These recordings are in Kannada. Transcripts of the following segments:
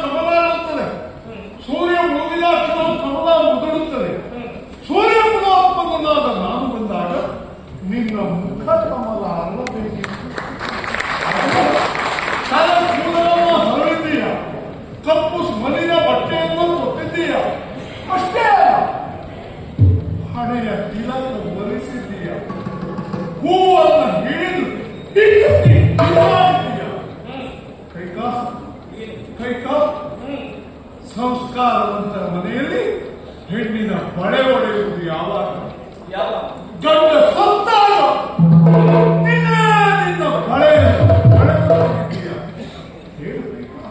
ಕಮಲ ಅನ್ನುತ್ತದೆ, ಸೂರ್ಯ ಮುಳುಗಿದಾಕ್ಷಣ ಕಮಲ ಮುದುಡುತ್ತದೆ. ಸೂರ್ಯ ಮುಳುಗಪ್ಪನಾದ ನಾನು ಬಂದಾಗ ನಿನ್ನ ಮುಖ ಕಮಲ ಅಲ್ಲಬೇಕಿತ್ತು. ಕೂದಲನ್ನು ಹರಡಿದ್ದೀಯ, ಕಪ್ಪು ಮಲಿನ ಬಟ್ಟೆಯನ್ನು ತೊಟ್ಟಿದ್ದೀಯ, ಅಷ್ಟೇ ಹಣೆಯ ತಿಲಕ ಒಲಿಸಿದ್ದೀಯ, ಹೂವನ್ನು ಹಿಡಿದು ಕೈಕಾ ಸಂಸ್ಕಾರವಂತರ ಮನೆಯಲ್ಲಿ ಹೆಣ್ಣಿನ ಬಳೆ ಒಡೆಯುವುದು ಯಾವಾಗ? ಗಂಡ ಸತ್ತಾಗ ನಿನ್ನ ಬಳೆ ಬಳೆದಿದ್ದೀಯ. ಹೇಳಬೇಕಾ?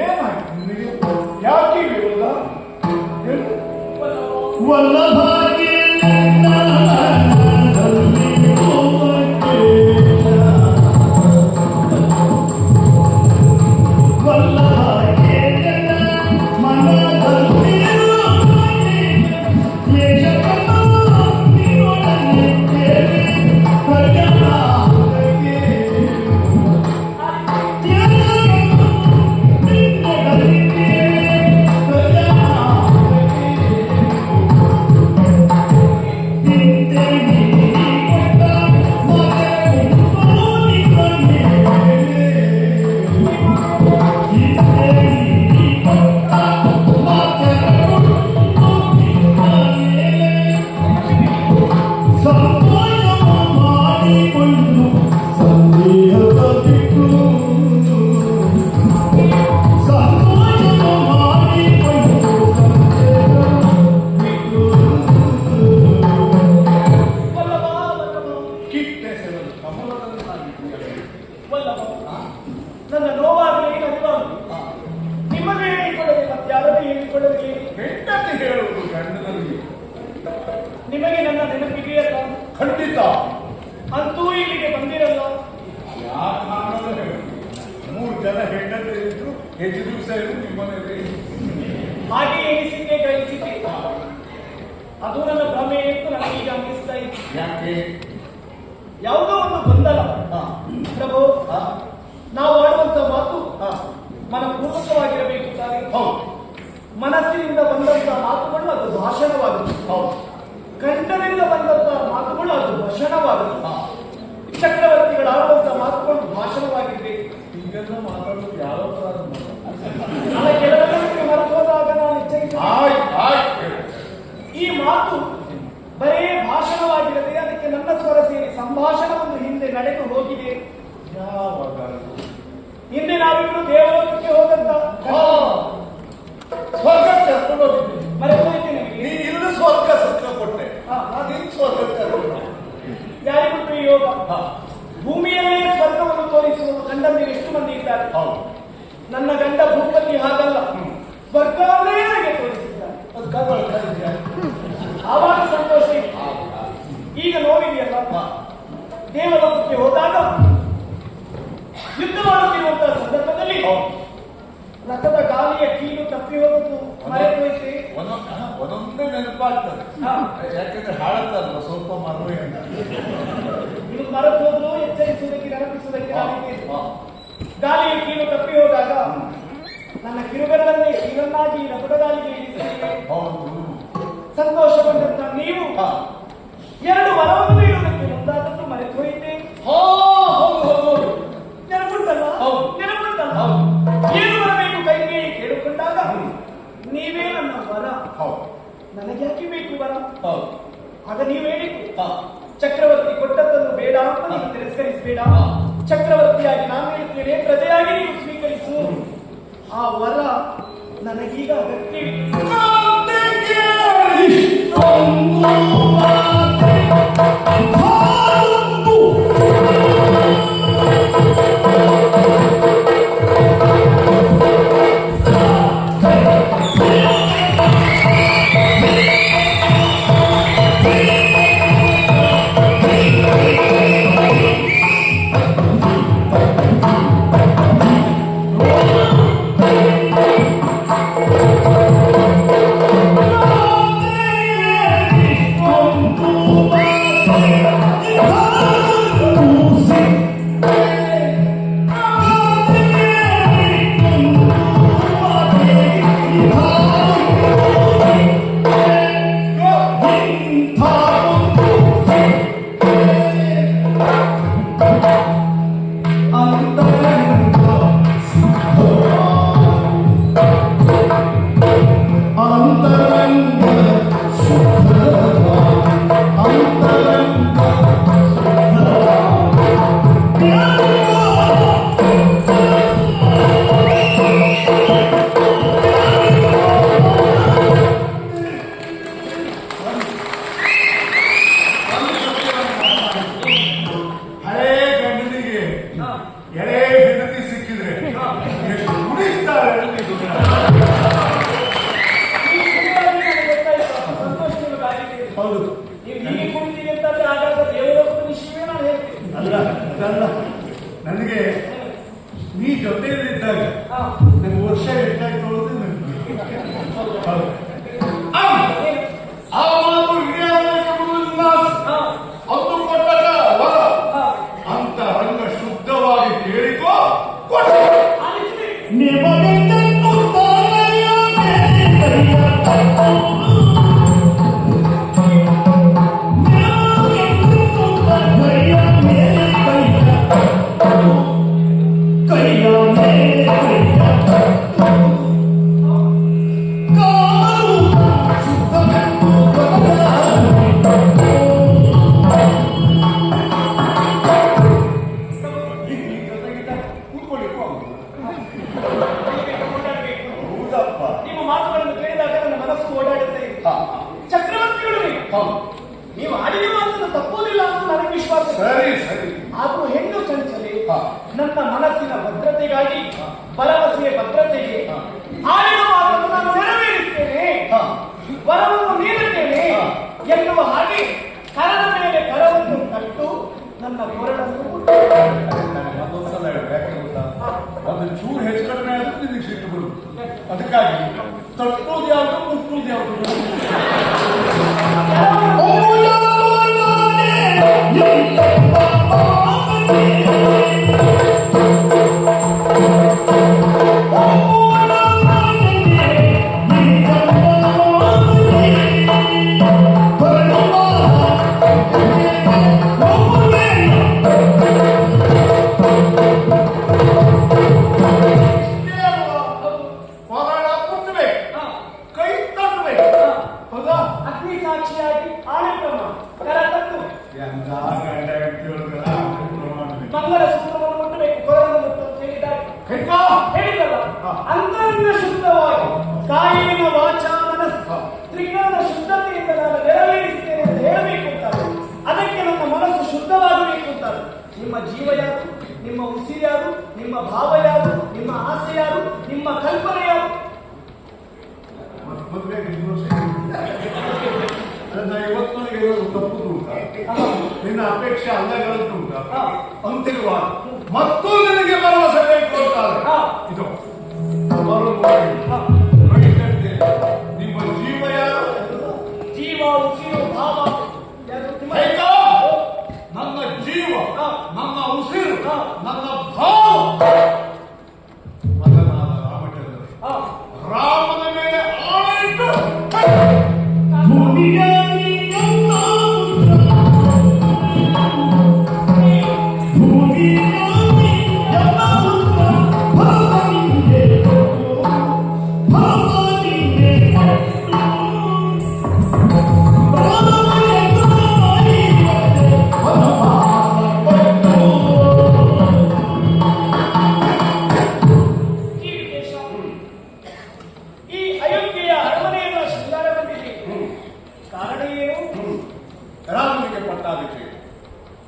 ಏನಾಯ್ತು ನಿನಗೆ? ಯಾಕೆ ವಿರೋಧ? ವಲ್ಲಭಾಗಿ ನನ್ನ ನೋವಾಗಲಿ ನಿಮಗೆ ಹೇಳಿಕೊಳ್ಳದೆ ಮತ್ತಾರದೇ ಹೇಳಿಕೊಳ್ಳದೆ ಹೆಂಡತಿ ಹೇಳುವುದು ಗಂಡನಲ್ಲಿ. ನಿಮಗೆ ನನ್ನ ನೆನಪಿದೆಯಲ್ಲ? ಖಂಡಿತ. ಅಂತೂ ಇಲ್ಲಿಗೆ ಬಂದಿರಲ್ಲ. ಯಾಕೆ 3 ಜನ ಹೆಂಡತಿ ಇದ್ರು, ಹೆಚ್ಚು ದಿವಸ ಇರು ನಿಮ್ಮನೇಲಿ. ಹಾಗೆ ಎನಿಸಿಕೆ ಗಳಿಸಿಕೆ ಅದು ನನ್ನ ಭ್ರಮೆ ಎಂದು ನನಗೀಗ ಅನ್ನಿಸ್ತಾ ಇದೆ. ಯಾಕೆ? ಯಾವುದೋ ಒಂದು ಗೊಂದಲ ಪ್ರಭು. ನಾವು ಆಡುವಂತ ಮಾತು ಮನಪೂರ್ವಕವಾಗಿರಬೇಕು ತಾನೆ. ಮನಸ್ಸಿನಿಂದ ಬಂದಂತ ಮಾತುಗಳು ಅದು ಭಾಷಣವಾಗುತ್ತೆ. ಕಂಠದಿಂದ ಬಂದಂತ ಮಾತುಗಳು ಅದು ಭಾಷಣವಾಗುತ್ತೆ. ಚಕ್ರವರ್ತಿಗಳು ಆಡುವಂತ ಮಾತುಗಳು ಭಾಷಣವಾಗಿರ್ಬೇಕು. ಈಗೆಲ್ಲ ಮಾತಾಡೋದು ಯಾವ ನನ್ನ ಕೆಲವರಿಗೆ ಮರೆತು ಹೋದಾಗ ನಾನು ಎಚ್ಚರಿಕೆ. ಈ ಮಾತು ಬರೇ ಭಾಷಣವಾಗಿರದೆ ಅದಕ್ಕೆ ನನ್ನ ಸ್ವರ ಸೇರಿ ಸಂಭಾಷಣವನ್ನು ಹಿಂದೆ ನಡೆದು ಹೋಗಿದೆ. ಯಾವಾಗ? ಹಿಂದೆ ನಾವಿಬ್ರು ದೇವಲೋಕಕ್ಕೆ ಹೋದಂತ ಸ್ವರ್ಗಕ್ಕೆ ಕರ್ಕೊಂಡು ಹೋಗಿದ್ದೀನಿ. ಮರೆತು ಹೋಗಿದ್ದೀನಿ. ನೀ ಇಲ್ಲದ ಸ್ವರ್ಗ ಸತ್ಯ ಕೊಟ್ಟೆ. ನೀನ್ ಸ್ವರ್ಗಕ್ಕೆ ಯಾರಿಗೂ ಈ ಯೋಗ? ಭೂಮಿಯಲ್ಲೇ ಸ್ವರ್ಗವನ್ನು ತೋರಿಸುವ ಗಂಡಂದಿರು ಎಷ್ಟು ಮಂದಿ ಇದ್ದಾರೆ. ನನ್ನ ಗಂಡ ಭೂಪತಿ ಹಾಗಲ್ಲ, ಸ್ವರ್ಗವನ್ನೇ ನನಗೆ ತೋರಿಸಿದ್ದಾರೆ. ಆವಾಗ ಸಂತೋಷ. ಈಗ ನೋಡಿದೆಯಲ್ಲ, ದೇವಲೋಕಕ್ಕೆ ಹೋದಾಗ ಯುದ್ಧ ಮಾಡುತ್ತಿರುವಂತಹ ಸಂದರ್ಭದಲ್ಲಿ ರಥದ ಗಾಲಿಯ ಕೀಲು ತಪ್ಪಿ ಹೋಗುವುದು ಮರೆತು ಹೋಯ್ತು. ಒಂದೊಂದೇ ನೆನಪಾಗ್ತದೆ. ಯಾಕಂದ್ರೆ ಹಾಳತ್ತಲ್ವ ಸ್ವಲ್ಪ ಮರವೇ. ಇದು ಮರೆತು ಹೋದ್ರು ಎಚ್ಚರಿಸುವುದಕ್ಕೆ ನೆನಪಿಸುವುದಕ್ಕೆ ಗಾಲಿಯ ಕೀಲು ತಪ್ಪಿ ಹೋದಾಗ ನನ್ನ ಕಿರುಬೆರಳನ್ನೇ ಇವನ್ನಾಗಿ ರಥದ ಗಾಲಿಗೆ ಇರಿಸಿದ್ದೇವೆ. ಸಂತೋಷಗೊಂಡಂತ ನೀವು 2 ವರವನ್ನು ನೀಡುವುದಕ್ಕೆ ಮುಂದಾದದ್ದು ಮರೆತು ಹೋಯಿತೆ. ನೆನಪುಂಟಲ್ಲ? ನೆನಪುಂಟಲ್ಲ? ಏನು ಬರಬೇಕು ಕೈಗೆ ಕೇಳಿಕೊಂಡಾಗ ನೀವೇ ನನ್ನ ವರ. ನನಗೆ ಯಾಕೆ ಬೇಕು ವರ? ಆಗ ನೀವು ಹೇಳಿತು ಚಕ್ರವರ್ತಿ ಕೊಟ್ಟದ್ದನ್ನು ಬೇಡ ಅಂತ ನೀವು ತಿರಸ್ಕರಿಸಬೇಡ. ಚಕ್ರವರ್ತಿಯಾಗಿ ನಾನು ಹೇಳ್ತೇನೆ, ಪ್ರಜೆಯಾಗಿ ನೀವು ಸ್ವೀಕರಿಸು. ಆ ವರ ನನಗೀಗ ಅಗತ್ಯವಿದೆ. ಇದ್ದಾಗ ಹಾ. ನಂಗೆ ವರ್ಷ ಎಷ್ಟಾಯ್ತು ಅಂತ ಹೌದು. ಆ ಮಾತು ಅಂದು ಕೊಟ್ಟಾಗ ವರ ಅಂತ ರಂಗ ಶುದ್ಧವಾಗಿ ಕೇಳಿಕೋ ಕೊಟ್ಟೆ. ನಿಮಗೆ ನಿಮ್ಮ ಮಾತುಗಳನ್ನು ಕೇಳಿದಾಗ ನನ್ನ ಮನಸ್ಸು ಓಡಾಡುತ್ತೆ. ಚಕ್ರವರ್ತಿಗಳು ನೀವು ಆಡಿದ ಮಾತನ್ನು ತಪ್ಪುವುದಿಲ್ಲ ಅಂತ ನನಗೆ ವಿಶ್ವಾಸ. ಸರಿ ಸರಿ. ಆದರೂ ಹೆಣ್ಣು ಚಂಚಲೆ ನನ್ನ ಮನಸ್ಸಿನ ಭದ್ರತೆಗಾಗಿ, ಭರವಸೆಯ ಭದ್ರತೆಗೆ ಆಡಿದ ಮಾತನ್ನು ನಾನು ನೆರವೇರಿಸ್ತೇನೆ, ವರವನ್ನು ನೀಡುತ್ತೇನೆ ಎನ್ನುವ ಹಾಗೆ ಕರದ ಮೇಲೆ ಕರವನ್ನು ಕಟ್ಟು ನನ್ನ ಕೊರಳನ್ನು ಮತ್ತೊಂದ್ಸಲ ಯಾಕೆ ಗೊತ್ತಾ, ಒಂದು ಚೂರು ಹೆಚ್ಚು ಕಡಿಮೆ ಆದ್ರೂ ನಿನಗೆ ಸಿಟ್ಟು ಬರುತ್ತೆ. ಅದಕ್ಕಾಗಿ ತಟ್ಟೋದು ಯಾವುದು ಮುಟ್ಟೋದು ಯಾವುದು ಮಂಗಲ ಸೂತ್ರವನ್ನು ಮುಟ್ಟಬೇಕು, ಕೊರಳನ್ನು ಮುಟ್ಟು ಹೇಳಿದ್ದಾರೆ. ಹೇಳಿದಲ್ಲ, ಅಂತರಂಗ ಶುದ್ಧವಾಗಿ ಕಾಯಿನ ವಾಚ ಮನಸ್ಸು ತ್ರಿಕಾಲ ಶುದ್ಧತೆಯಿಂದ ನಾನು ನೆರವೇರಿಸ್ತೇನೆ ಅಂತ ಹೇಳಬೇಕು ಅಂತಾರೆ. ಅದಕ್ಕೆ ನನ್ನ ಮನಸ್ಸು ಶುದ್ಧವಾಗಬೇಕು ಅಂತಾರೆ. ನಿಮ್ಮ ಜೀವ ಯಾರು, ನಿಮ್ಮ ಉಸಿರು ಯಾರು, ನಿಮ್ಮ ಭಾವ ಯಾರು, ನಿಮ್ಮ ಆಸೆ ಯಾರು, ನಿಮ್ಮ ಕಲ್ಪನೆ ಯಾರು? ಇವತ್ತು ನನಗೆ ತಪ್ಪುದು ಉಂಟ, ನಿನ್ನ ಅಪೇಕ್ಷೆ ಅಲ್ಲಗಳದ್ದು ಉಂಟ ಅಂತಿರುವ ಮತ್ತು ನಿನಗೆ ಭರವಸೆ ಬೇಕು ಅಂತಾರೆ. ಇದು ನಿಮ್ಮ ಜೀವ ಯಾರು? ಜೀವ, ಉಸಿರು, ಭಾವ ಯಾರು? ನನ್ನ ಜೀವ, ನನ್ನ ಉಸಿರು, ನನ್ನ ಭಾವ ಮಗನಾದ ರಾಮಚಂದ್ರ ರಾಮನ ಮೇಲೆ ಆಳಿಟ್ಟು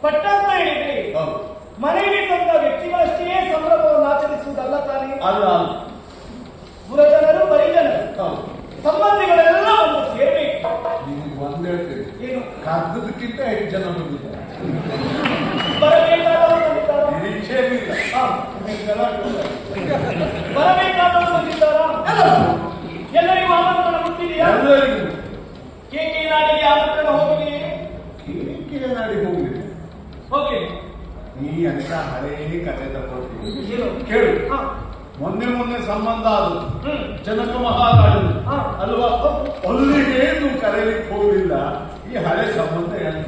ಪಟ್ಟಂತ ಹೇಳಿದ್ರೆ ಮನೆಯಲ್ಲಿ ತಂದ ವ್ಯಕ್ತಿಗಳಷ್ಟೇ ಸಂಭ್ರಮವನ್ನು ಆಚರಿಸುವುದಲ್ಲ ತಾನೇ. ಅಲ್ಲ, ಪುರಜನರು, ಪರಿಜನರು, ಸಂಬಂಧಿಗಳೆಲ್ಲ ಒಂದು ಸೇರಬೇಕು. ಒಂದು ಹೇಳ್ತೇನೆ, ಏನು ಕದ್ದದಕ್ಕಿಂತ ಹೆಚ್ಚು ಜನ ಬಂದಿದ್ದಾರೆ. ಬರಬೇಕಾದವರು ಬಂದಿದ್ದಾರಾ? ನಿರೀಕ್ಷೆ ಇಲ್ಲ. ಬರಬೇಕಾದವರು ಬಂದಿದ್ದಾರಾ? ಎಲ್ಲರಿಗೂ ಆಮಂತ್ರಣ ಮುಟ್ಟಿದೆಯಾ? ಎಲ್ಲರಿಗೂ ಕೇಕೆ ನಾಡಿಗೆ ಆಮಂತ್ರಣ ಹೋಗಲಿ. ಕೇಕೆ ನಾಡಿಗೆ ಹೋಗಲಿ ಹೋಗ್ಲಿ. ನೀ ಅಂತ ಹಳೇ ಕಥೆ ತಗೊಳ್ತೀನಿ ಕೇಳು. ಮೊನ್ನೆ ಸಂಬಂಧ ಅದು ಜನಕ ಮಹಾರಾಜರು ಅಲ್ವಾ, ಅಲ್ಲಿಗೆ ನೀವು ಕರೆಯಲಿಕ್ಕೆ ಹೋಗಲಿಲ್ಲ. ಈ ಹಳೆ ಸಂಬಂಧ ಎಂತ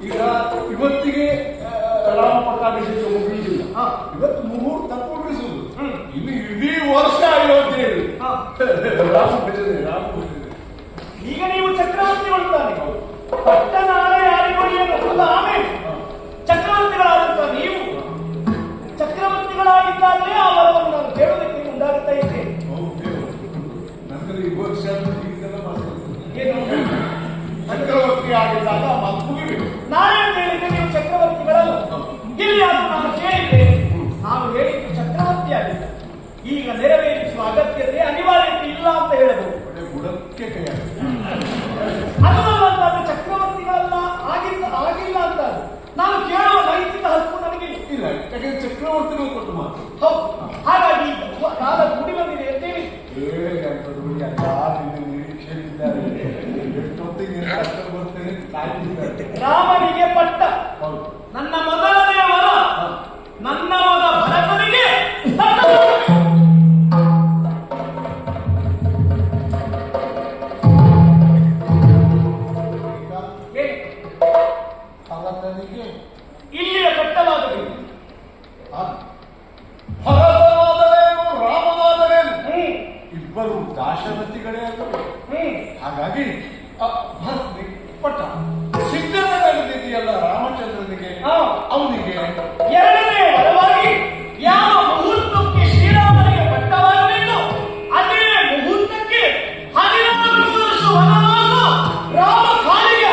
ಈಗ ಇವತ್ತಿಗೆ ರಾಮ ಪಟ್ಟಾಭಿಷೇಕ ಮುಗಿಯುವುದಿಲ್ಲ. ಇವತ್ತು ಮುಹೂರ್ತ ಕೂಡಿಸುವುದು. ಇನ್ನು ಇಡೀ ವರ್ಷ ಅಯೋಧ್ಯೆಯಲ್ಲಿ ರಾಮ ಭಜನೆ, ರಾಮ ಭಜನೆ. ಈಗ ನೀವು ಚಕ್ರವರ್ತಿಗೊಳ್ತಾನೆ, ಪಟ್ಟಣ ಯಾರಿಗೊಳಿಯನ್ನು ಆಮೇಲೆ ಚಕ್ರವರ್ತಿಗಳಾದಂತ ನೀವು ಚಕ್ರವರ್ತಿಗಳಾಗಿದ್ದಾಗಲೇ ಆ ವರವನ್ನು ನಾನು ಕೇಳೋದಕ್ಕೆ ಮುಂದಾಗುತ್ತಾ ಇದ್ದೆ. ನನಗೆ ಈ ವರ್ಷ ಚಕ್ರವರ್ತಿ ಆಗಿದ್ದಾಗ ಮಾತು ಮುಗಿಬೇಕು. ನಾನೇನು ಹೇಳಿದ್ರೆ ನೀವು ಚಕ್ರವರ್ತಿಗಳಲ್ಲ. ಇಲ್ಲಿ ಅದು ನಾನು ಕೇಳಿದ್ದೆ, ನಾನು ಹೇಳಿದ್ದು ಚಕ್ರವರ್ತಿ ಆಗಿದ್ದ. ಈಗ ನೆರವೇರಿಸುವ ಅಗತ್ಯತೆ ಅನಿವಾರ್ಯತೆ ಇಲ್ಲ ಅಂತ ಹೇಳಬಹುದು. ಬುಡಕ್ಕೆ ಕೈ ಅದು ಚಕ್ರವರ್ತಿಗಳಲ್ಲ ಆಗಿಲ್ಲ ಅಂತ ನಾನು ಕೇಳುವ ನೈತಿಕ ಹಕ್ಕು ಹೌದು. ಹಾಗಾಗಿ ಕಾಲ ಕೂಡಿ ಬಂದಿದೆ ಅಂತೇಳಿ ನಿರೀಕ್ಷೆಯಿದ್ದಾರೆ ಎಷ್ಟೊತ್ತಿಗೆ ಬರ್ತೇನೆ ಕಾಯ್ತಿದ್ದಾರೆ. ರಾಮನಿಗೆ ಪಟ್ಟ ನನ್ನ ಮೊದಲನೇ ವರ ನನ್ನ ಮಗ ಭರತನಿಗೆ ಭರತನಿಗೆ ಇಲ್ಲಿಯ ಪಟ್ಟವಾಗಬೇಕು. ಭರತನಾದರೇನು ರಾಮನಾದರೇನು ಇಬ್ಬರು ದಾಶರಥಿಗಳೇ ಅಲ್ಲವೇ? ಹಾಗಾಗಿ ಭರತನಿಗೆ ಪಟ್ಟ ಸಿದ್ಧತೆ ನಡೆದಿದೆಯಲ್ಲ ರಾಮಚಂದ್ರನಿಗೆ ಅವನಿಗೆ ಎರಡನೇ ವರವಾಗಿ ಯಾವ ಮುಹೂರ್ತಕ್ಕೆ ಶ್ರೀರಾಮನಿಗೆ ಪಟ್ಟವಾಗಬೇಕು ಅದೇ ಮುಹೂರ್ತಕ್ಕೆ 14 ವರ್ಷ ವನವಾಸ ರಾಮ ಕಾಲಿಗೆ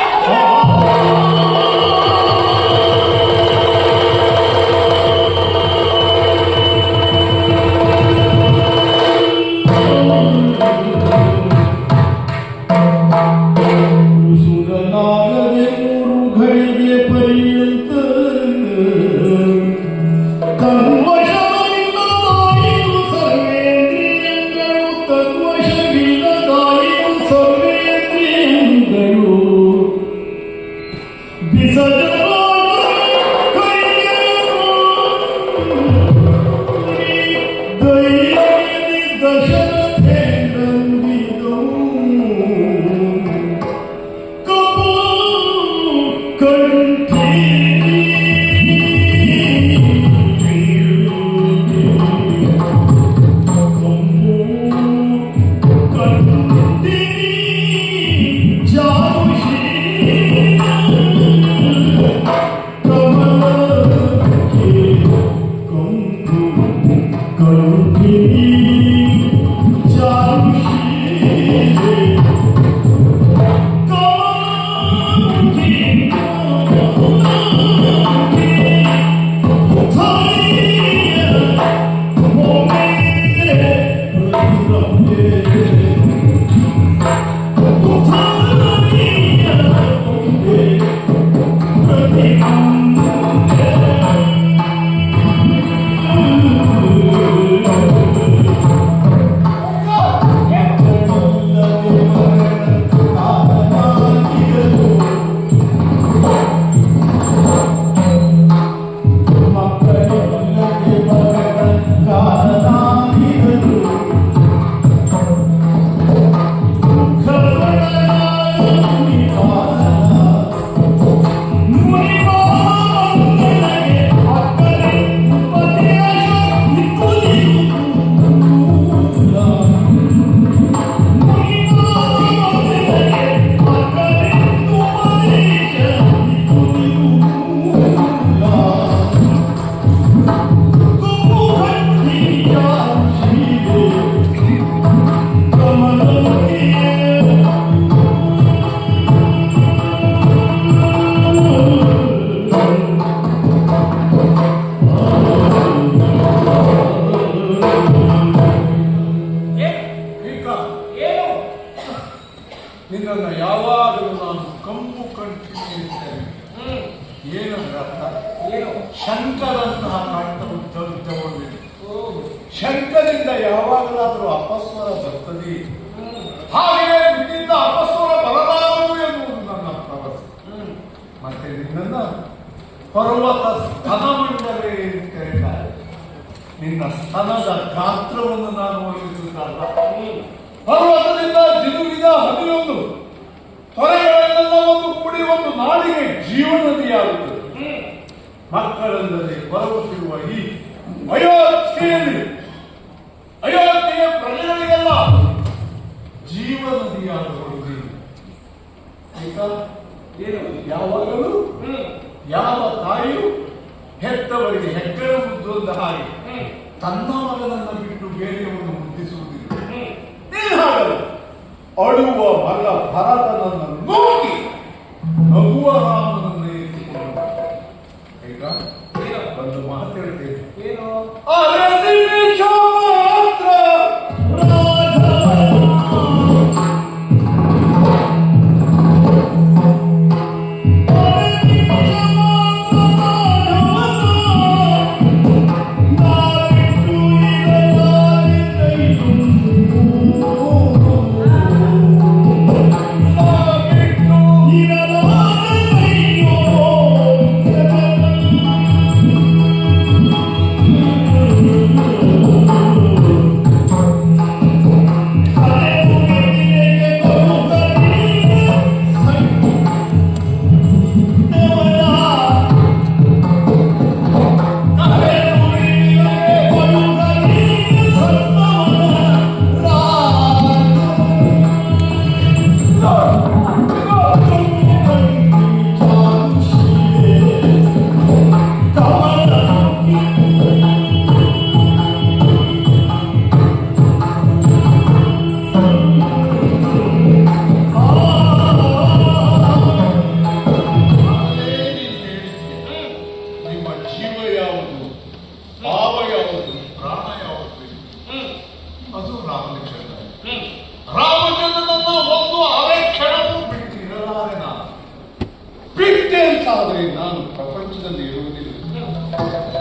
ನಿನ್ನನ್ನು ಯಾವಾಗಲೂ ನಾನು ಕಂಪು ಕಂಠಿನಿ ಅಂತೇನೆ. ಏನಂದ್ರೆ ಅರ್ಥ ಏನು ಶಂಕರಂತಹ ಕಂಠವನ್ನು ಶಂಕರಿಂದ ಯಾವಾಗಲಾದರೂ ಅಪಸ್ವರ ಬರ್ತದೆ. ಹಾಗೆಯೇ ನಿನ್ನಿಂದ ಅಪಸ್ವರ ಬರಲಾರದು ಎನ್ನುವುದು ನನ್ನ ಪ್ರವಸ. ಮತ್ತೆ ನಿನ್ನನ್ನ ಪರ್ವತ ಸ್ತನಮಂಡಲೇ ಎಂದು ಕರೆಯುತ್ತಾರೆ. ನಿನ್ನ ಸ್ತನದ ಗಾತ್ರವನ್ನು ನಾನು ವರ್ಣಿಸುತ್ತಲ್ಲ. ಪರ್ವತದಿಂದ ಜಿನುಗಿದ 11 ತೊರೆಗಳೆಲ್ಲವನ್ನು ಕೂಡಿ ಒಂದು ನಾಡಿಗೆ ಜೀವನದಿಯಾಗುತ್ತದೆ. ಮಕ್ಕಳಲ್ಲದೆ ಬರುತ್ತಿರುವ ಈ ಅಯೋಧ್ಯೆಯಲ್ಲಿ ಅಯೋಧ್ಯೆಯ ಪ್ರಜೆಗಳಿಗೆಲ್ಲ ಜೀವನದಿಯಾಗಬಹುದು. ಆಯ್ತಾ? ಏನು ಯಾವಾಗಲೂ ಯಾವ ತಾಯಿಯು ಹೆತ್ತವರಿಗೆ ಹೆಗ್ಗಣ ಮುದ್ದೊಂದ ಹಾಗೆ ತನ್ನ ಮಗನನ್ನು ಬಿಟ್ಟು ಬೇರೆಯವರನ್ನು ಮುದ್ದಿಸುವುದಿಲ್ಲ. ಅಳುವ ಮಗ ಭರತನನ್ನು ನೋಕಿ ನಗುವ ರಾಮನನ್ನು ಎತ್ತಿಕೊಂಡು ಈಗ ಒಂದು ಮಾತು ಹೇಳ್ತೇನೆ. ಏನು ನಿಮಿಷ ಮಾತ್ರ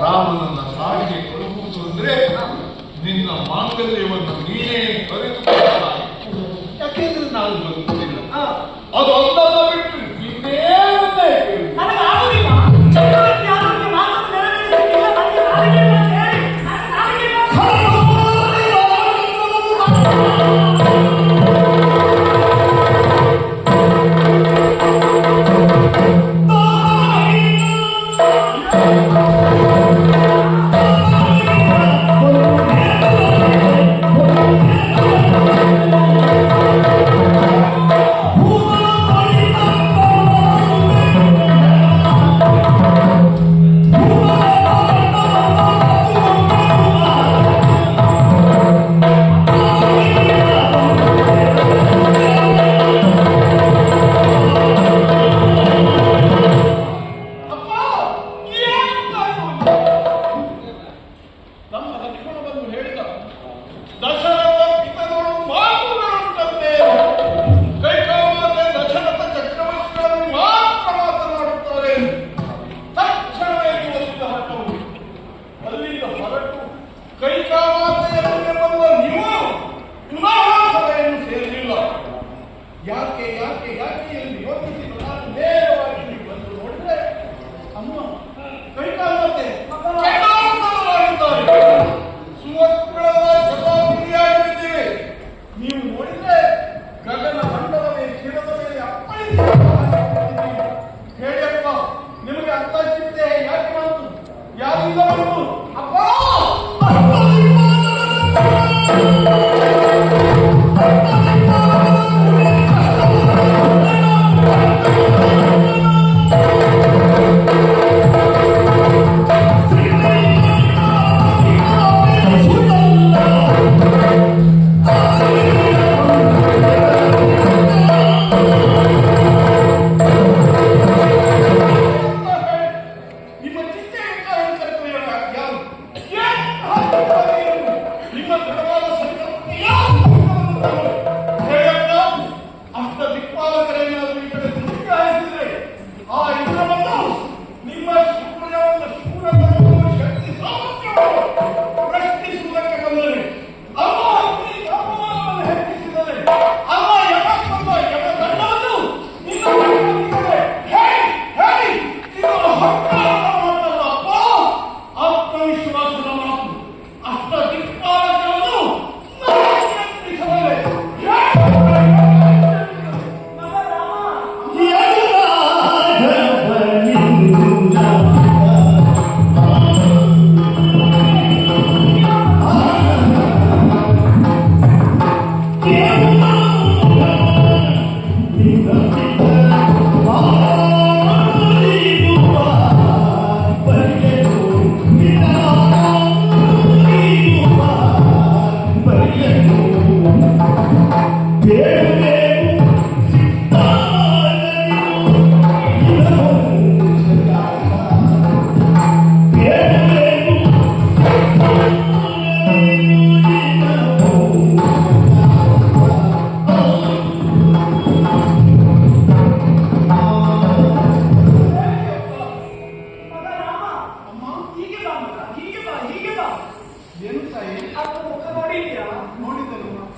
ರಾಮನನ್ನ ಸಾವಿಗೆ ಕೊಡುವುದು ಅಂದ್ರೆ ನಿನ್ನ ಮಾಂಗಲ್ಯವನ್ನು ನೀನೇ ತೊರೆದುಕೊಳ್ಳಲಾಗಿ. ಯಾಕೆಂದ್ರೆ ನಾನು ಬದುಕುವುದಿಲ್ಲ. ಅದು ಒಂದನ್ನು ಬಿಟ್ಟು ಇನ್ನೇನೇ ನನಗೆ ಆಗುದಿಲ್ಲ. ಚಕ್ರವರ್ತಿ ಆರೋಗ್ಯ ಮಾತನ್ನು ನೆರವೇರಿಸಲಿಲ್ಲ. ನನಗೆ ನಾಲಿಗೆ ಇಲ್ಲ ಅಂತ ಹೇಳಿ ನನಗೆ ನಾಲಿಗೆ ಇಲ್ಲ.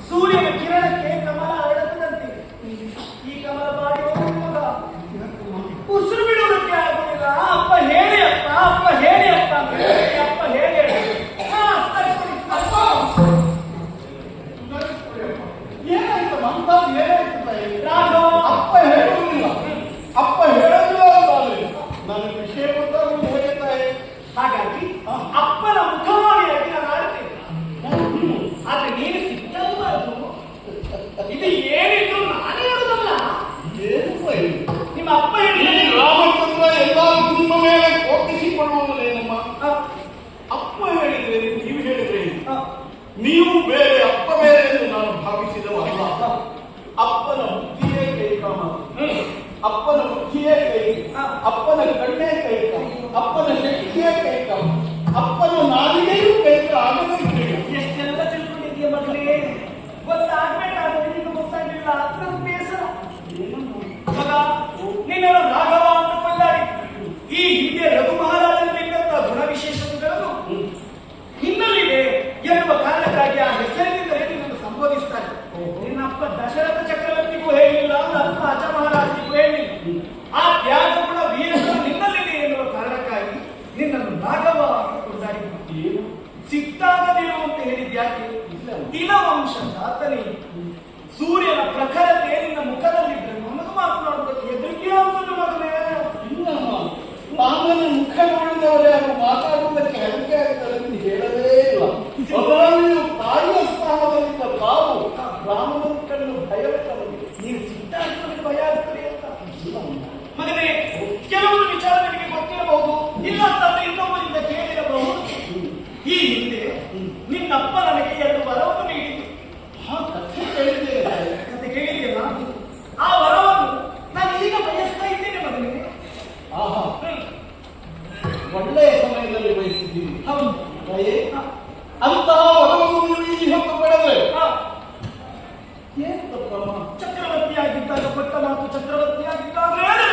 ಸೂರ್ಯನ ಕಿರಣಕ್ಕೆ ಕಮಲ ಹರಡುತ್ತದಂತೆ ಈ ಕಮಲ ಬಾಡಿ ಹೋಗುವಾಗ ಉಸಿರು ಬಿಡುವುದಕ್ಕೆ ಆಗುವುದಿಲ್ಲ. ಅಪ್ಪ ಹೇಳಿ ಅಪ್ಪ, ಅಪ್ಪ ಹೇಳಿ ಅಪ್ಪ, ಅಪ್ಪ ಹೇಳಿ ಏನಾಯ್ತು ಮಂತಾವ್ ಏನಾಯ್ತು ರಾಘವ? ಅಪ್ಪ ಹೇಳುವುದಿಲ್ಲ, ಅಪ್ಪ ಹೇಳುವುದಿಲ್ಲ ಅಂತಾದ್ರೆ ನನ್ನ ವಿಷಯ ಗೊತ್ತಾಗುವುದು ಹೇಗೆ ತಾಯಿ? ಹಾಗಾಗಿ ಅಪ್ಪನ ಮುಖವಾಣಿಯಾಗಿ ನಾನು ಆಡ್ತೇನೆ. ಆದ್ರೆ ನೀನು ಸಿದ್ಧವಾದ್ದು ಇದು ಏನಿದ್ರು ನಾನು ಹೇಳುದಲ್ಲ. ನಿಮ್ಮ ಅಪ್ಪ ಹೇಳಿ ರಾಮಚಂದ್ರ ಎಲ್ಲರೂ ನಿಮ್ಮ ಮೇಲೆ ಕೋಪಿಸಿಕೊಳ್ಳುವುದೇನಮ್ಮ? ಅಪ್ಪ ಹೇಳಿದ್ರೆ ನೀವು ಹೇಳಿದ್ರೆ ನೀವು ಬೇರೆ ಅಪ್ಪ ಬೇರೆ ಎಂದು ನಾನು ಭಾವಿಸಿದವಲ್ಲ. ಅಪ್ಪನ ಬುದ್ಧಿಯೇ ಕೈಕಾಮ, ಅಪ್ಪನ ಬುದ್ಧಿಯೇ ಕೈ, ಅಪ್ಪನ ಕಣ್ಣೇ ಕೈಕ, ಅಪ್ಪನ ಶಕ್ತಿಯೇ ಕೈಕ, ಅಪ್ಪನ ನಾಲಿಗೆಯೂ ಕೈಕ ಆಗದೇ. ಎಷ್ಟೆಲ್ಲ ತಿಳ್ಕೊಂಡಿದ್ದೀಯ ಮಗಳೇ, ಗೊತ್ತಾಗ್ಬೇಕಾದ್ರೆ ನಿನಗೆ ಗೊತ್ತಾಗಿಲ್ಲ. ಅದ್ರ ಬೇಸರ ಮಗ, ನಿನ್ನ ರಾಘವ ಅಂದುಕೊಂಡಾರೆ ಈ ಹಿಂದೆ ರಘು ಮಹಾರಾಜನ ಬಿಟ್ಟಂತ ಗುಣ ವಿಶೇಷಗಳು ರಾಘವ ಕೊಂಡಾಡಿ ಸಿಟ್ಟಾಗದೇನು ಅಂತ ಹೇಳಿದ್ಯಾಕೆ? ದಿನವಂಶ ಜಾತನೆ ಸೂರ್ಯನ ಪ್ರಖರತೆ ನಿನ್ನ ಮುಖದಲ್ಲಿದ್ದರೆ ನಮಗೆ ಮಾತನಾಡುವುದಕ್ಕೆ ಹೆದರಿಕೆ ಆಗ್ತದೆ ಮಗನೇ. ಇಲ್ಲಮ್ಮ, ರಾಮನ ಮುಖ ನೋಡಿದವರೇ ಅವರು ಮಾತಾಡುವುದಕ್ಕೆ ಹೆದರಿಕೆ ಆಗ್ತದೆ ಎಂದು ಹೇಳಲೇ ಇಲ್ಲ. ಅದರಲ್ಲಿಯೂ ತಾಯಿಯ ಸ್ಥಾನದಲ್ಲಿದ್ದ ತಾವು ರಾಮನ ಕಂಡು ಭಯವಿಟ್ಟವರಿಗೆ ನೀನು ಸಿಟ್ಟಾಗ್ತದೆ ಭಯ ಆಗ್ತದೆ ಅಂತ ಮಗನೇ. ಕೆಲವೊಂದು ವಿಚಾರ ನಿನಗೆ ಗೊತ್ತಿರಬಹುದು, ಇಲ್ಲ ಅಂತಂದ್ರೆ ಇನ್ನೊಬ್ಬರಿಂದ ಕೇಳಿರಬಹುದು. ಈ ಹಿಂದೆ ನಿನ್ನಪ್ಪ ನನಗೆ 2 ವರವನ್ನು ನೀಡಿತು. ಕಥೆ ಕೇಳಿದ್ದೇನೆ. ಕಥೆ ಕೇಳಿದೆಯಲ್ಲ, ಆ ವರವನ್ನು ನಾನು ಈಗ ಬಯಸ್ತಾ ಇದ್ದೇನೆ ಮಗನೇ. ಆಹಾ, ಒಳ್ಳೆಯ ಸಮಯದಲ್ಲಿ ಬಯಸಿದ್ದೀರಿ. ಹೌದು. ಅಂತಹ ವರವನ್ನು ನೀವು ಈ ಹೊತ್ತು ಪಡೆದ್ರೆ ಏನು ತಪ್ಪಮ್ಮ? ಚಕ್ರವರ್ತಿಯಾಗಿದ್ದಾಗ ಕೊಟ್ಟ ಮಾತು ಚಕ್ರವರ್ತಿಯಾಗಿದ್ದಾಗಲೇ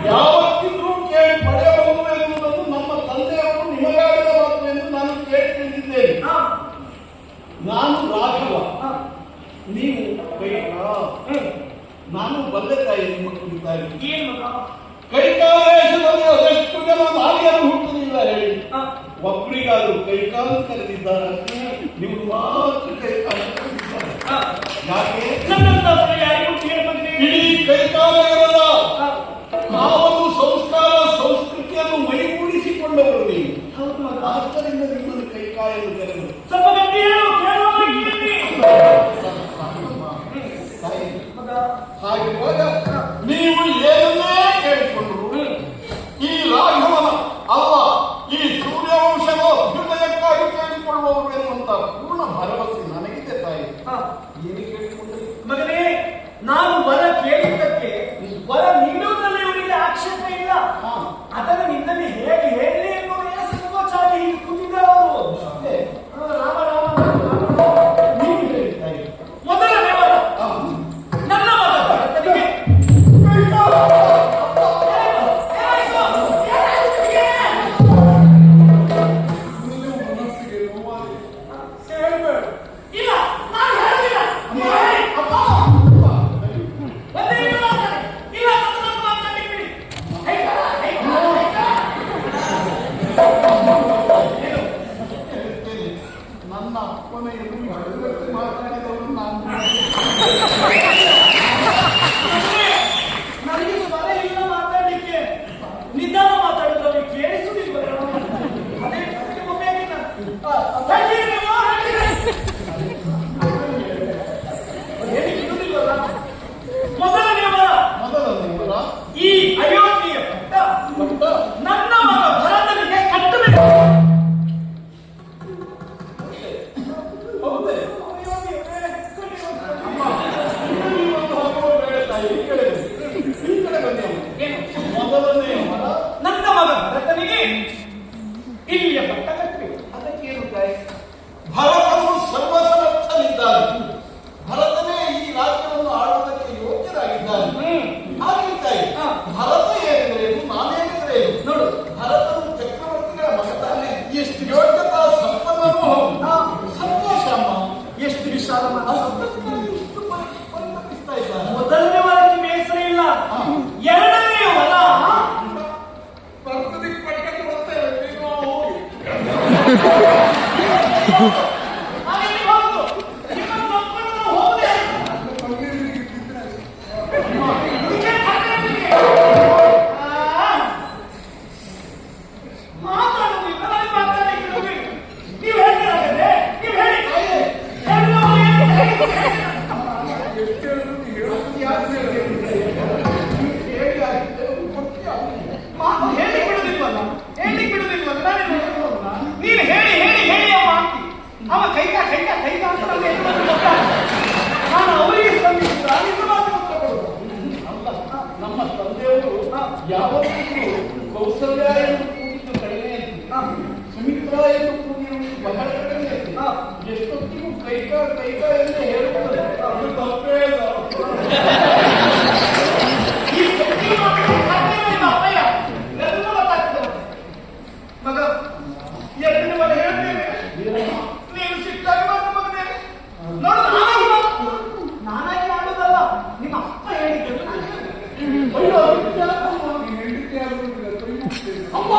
ಯಾವತ್ತಿದ್ರೂ ಕೇಳಿ ಪಡೆಯಬಹುದು ಎನ್ನುವುದನ್ನು ನಮ್ಮ ತಂದೆಯವರು ನಿಮಗಾಡಿದ ಮಾತು ಎಂದು ನಾನು ಕೇಳಿ ತಿಳಿದಿದ್ದೇನೆ. ನಾನು ರಾಘವ, ನೀವು ನಾನು ಬಲ್ಲೆ ತಾಯಿ ನಿಮ್ಮ ಕುರಿತಾಗಿ. ಏನು ಕೈಕಾಲೇಶದಲ್ಲಿ ಅದೆಷ್ಟು ಜನ ನಾಲಿಯನ್ನು ಹುಟ್ಟುವುದಿಲ್ಲ ಹೇಳಿ. ಒಬ್ಬರಿಗಾದ್ರು ಕೈಕಾಲು ಕರೆದಿದ್ದಾರೆ, ನೀವು ಮಾತ್ರ ಕೈಕಾಲು ಕರೆದಿದ್ದಾರೆ. ಯಾಕೆ? ಇಡೀ ಕೈಕಾಲಗರದ ನಾವನ್ನು ಸಂಸ್ಕಾರ ಸಂಸ್ಕೃತಿಯನ್ನು ಮೈಗೂಡಿಸಿಕೊಂಡವರು ನೀವು. ಆದ್ದರಿಂದ ನಿಮ್ಮನ್ನು ಕೈಕಾಯಲು ಕರೆದು ಹಾಗಿರುವಾಗ ನೀವು ಏನನ್ನೇ ಕೇಳಿಕೊಂಡ್ರು ಈ ರಾಘವನ ಅಲ್ಲ ಈ ಸೂರ್ಯವಂಶದ ಅಭ್ಯುದಯಕ್ಕಾಗಿ ಕೇಳಿಕೊಳ್ಳುವವರು ಎನ್ನುವಂತ ಪೂರ್ಣ ಭರವಸೆ ನನಗಿದೆ ತಾಯಿ. ಏನು ಕೇಳಿಕೊಂಡ್ರೆ ಮಗನೇ, ನಾನು ವರ ಕೇಳಿದ್ದಕ್ಕೆ ವರ ನೀಡುವುದರಲ್ಲಿ ಇವರಿಗೆ ಆಕ್ಷೇಪ ಇಲ್ಲ. ಅದನ್ನು ನಿನ್ನಲ್ಲಿ ಹೇಗೆ ಹೇಳಲಿ ಎನ್ನುವುದೇ ಸಂಕೋಚಾಗಿ ಹೀಗೆ ಕೂತಿದ್ದಾರೆ ಅವರು. ರಾಮ ನೀವು ಹೇಳಿದ್ದಾರೆ ಮೊದಲನೇ ವರ ನನ್ನ ಮಗ ಭರತನಿಗೆ ಇಲ್ಲ, ನಾನು ಹೇಳಲಿಲ್ಲ. ನನ್ನ ಅಪ್ಪನ ಎದುರು ಮಾತಾಡಿದವರು ನಾನು ನನಗೆ ಸ್ವರ ಇಲ್ಲ ಮಾತಾಡಲಿಕ್ಕೆ. ನಿಧಾನ ಮಾತಾಡಿದ್ರೆ ಅವ್ರಿಗೆ ಕೇಳಿಸುವುದಿಲ್ಲ. ಅದೇ ಹೇಳಿರುವುದಿಲ್ಲ. ಮೊದಲನೆಯವರ ಈ ಅಯೋಧ್ಯೆಯ ಪಟ್ಟ ನನ್ನ ಮಗ ಭರತನಿಗೆ ಕಟ್ಟಬೇಕು. ನನ್ನ ಮಗ ಭರತನಿಗೆ ಇಲ್ಲಿಯ ಪಟ್ಟ ಕಟ್ಟಬೇಕು. ಅದಕ್ಕೇನು ತಾಯಿ? ಭರತನು ಸರ್ವಸಮರ್ಥನಿದ್ದಾನೆ. ಭರತನೇ ಈ ರಾಜ್ಯವನ್ನು ಆಳುವುದಕ್ಕೆ ಯೋಗ್ಯರಾಗಿದ್ದಾನೆ. ಹಾಗೆ ತಾಯಿ, ಭರತ ಏನೆಂದರೇನು, ನಾನೇನೆಂದರೆ ನೋಡು, ಭರತನು ಚಕ್ರವರ್ತಿಗಳ ಮಗತಾನೆ. ಎಷ್ಟು ಯೋಗ್ಯತಾ ಸಂಪನ್ನನು ಹೌದು. ಸಂತೋಷಮ್ಮ, ಎಷ್ಟು ವಿಶಾಲ ಇಷ್ಟು ಪರಿತಪಿಸ್ತಾ ಇದ್ದಾನೆ. ಮೊದಲನೇ ವರಕ್ಕೆ ಬೇಸರ ಇಲ್ಲ. ಎರಡನೇ ವರ ಬರ್ತದಿಕ್ಕೆ ಪಟ್ಟಕ್ಕೆ ಬರ್ತೇವೆ ನೀವು ಹೋಗಿ. ಹಾಗಾಗಿ ಹೌದು, ನಿಮ್ಮ ಸಂಪನ್ನ ಹೋದೆ. ಮಾತಾಡುವುದಿಲ್ಲ, ನನಗೆ ಮಾತಾಡಲಿಕ್ಕೆ ಹೋಗ್ಬೇಕು. ನೀವು ಹೇಳ್ತೀರಾಗದೆ, ನೀವು ಹೇಳಿ. ಹೇಳಿ ಬಿಡುದಿಲ್ವಲ್ಲ, ಹೇಳಿ ಬಿಡುದಿಲ್ವಲ್ಲ. ನೀನು ಹೇಳಿ ಹೇಳಿ ಹೇಳಿ ಅವ ಆಗ್ತಿ. ಅವ ಕೈಕ ಅಂತ ನನಗೆ ನಾನು ಅವರಿಗೆ ಸ್ಪಂದಿಸಿದ ನಿನ್ನ ಮಾತು ನಮ್ಮ ತಂದೆಯವರು ಯಾವತ್ತಿಗೂ ಕೌಸಲ್ಯ ಎಂದು ಕೂಗಿದ್ದು ಕಡಿಮೆ ಅಂತ, ಸುಮಿತ್ರಾ ಎಂದು ಕೂಗಿರುವುದು ಬಹಳ ಕಡಿಮೆ ಅಂತ. ಎಷ್ಟೊತ್ತಿಗೂ ಕೈಕ ಎಂದು ಹೇಳುತ್ತದೆ. ಅದು ತಪ್ಪೇ ಇಲ್ಲ. ಈ ಶಕ್ತಿ ಮಾತ್ರ ಅಪ್ಪಯ್ಯ ಎಲ್ಲ ಗೊತ್ತಾಗ್ತದೆ ಮಗ. ಎರಡನೇ ಮಗ ಹೇಳ್ತೇನೆ, ನೀನು ಸಿಟ್ಟಾಗಿ ಮಾತು ಮಗನೇ. ನೋಡು, ನಾನಾಗಿ ಆಡುದಲ್ಲ, ನಿಮ್ಮ ಅಪ್ಪ ಹೇಳಿದ್ದು. ಅಯ್ಯೋ, ಹೆಂಡತಿ ಆಗುವುದಿಲ್ಲ, ಅಮ್ಮ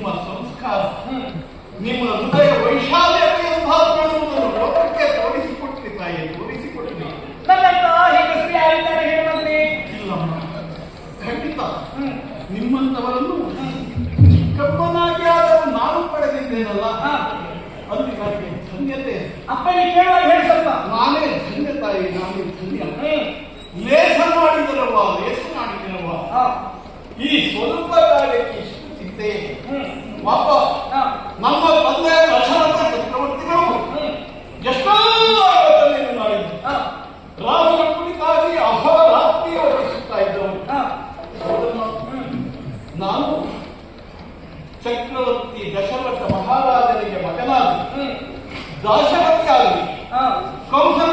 ನಿಮ್ಮ ಸಂಸ್ಕಾರ ನಿಮ್ಮ ಹೃದಯ ವೈಶಾಲ್ಯತೆಯನ್ನು ಲೋಕಕ್ಕೆ ತೋರಿಸಿಕೊಟ್ರಿ ತಾಯಿ, ತೋರಿಸಿಕೊಟ್ರಿ. ನನ್ನಂತ ಹೆಂಗಸರು ಯಾರಿದ್ದಾರೆ ಹೇಳುವಂತೆ? ಇಲ್ಲಮ್ಮ, ಖಂಡಿತ ನಿಮ್ಮಂತವರನ್ನು ಚಿಕ್ಕಮ್ಮನಾಗಿ ಆದರೂ ನಾನು ಪಡೆದಿದ್ದೇನಲ್ಲ, ಅಲ್ಲಿ ನನಗೆ ಧನ್ಯತೆ. ಅಪ್ಪನಿಗೆ ಕೇಳುವಾಗ ಹೇಳಿ ಸ್ವಲ್ಪ. ನಾನೇ ಧನ್ಯ ತಾಯಿ, ನಾನೇ ಧನ್ಯ. ಲೇಸ ಮಾಡಿದರವ್ವ, ಲೇಸ ಮಾಡಿದರವ್ವ. ಈ ಸ್ವಲ್ಪ ಕಾಲಕ್ಕೆ ಇಷ್ಟು ಚಿಂತೆ ಪಾಪ ನಮ್ಮ ತಂದೆ ದಶರಥ ಚಕ್ರವರ್ತಿಗಳು ಎಷ್ಟೋ ಆಲೋಚನೆಯನ್ನು ಮಾಡಿದ್ರು. ರಾಮನ ಕುರಿತಾಗಿ ಅಹೋರಾತ್ರಿ ಯೋಚಿಸುತ್ತಾ ಇದ್ದವರು. ನಾನು ಚಕ್ರವರ್ತಿ ದಶರಥ ಮಹಾರಾಜನಿಗೆ ಮಗನಾಗಿ ದಾಶರಥಿ ಆಗಲಿ, ಕಂಸನ